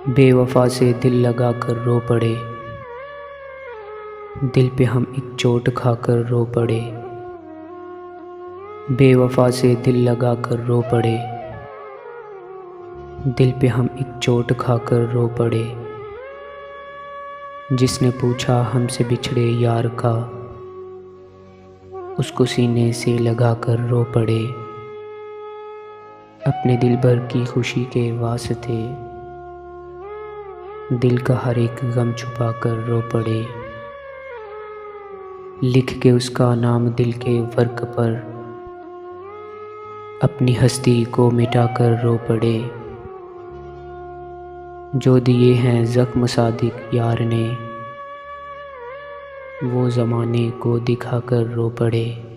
बेवफा से दिल लगा कर रो पड़े, दिल पे हम एक चोट खाकर रो पड़े। बेवफा से दिल लगा कर रो पड़े, दिल पे हम एक चोट खाकर रो पड़े। जिसने पूछा हमसे बिछड़े यार का, उसको सीने से लगा कर रो पड़े। अपने दिल भर की खुशी के वास्ते दिल का हर एक गम छुपा कर रो पड़े। लिख के उसका नाम दिल के वर्क पर अपनी हस्ती को मिटा कर रो पड़े। जो दिए हैं ज़ख्म सादिक यार ने, वो ज़माने को दिखा कर रो पड़े।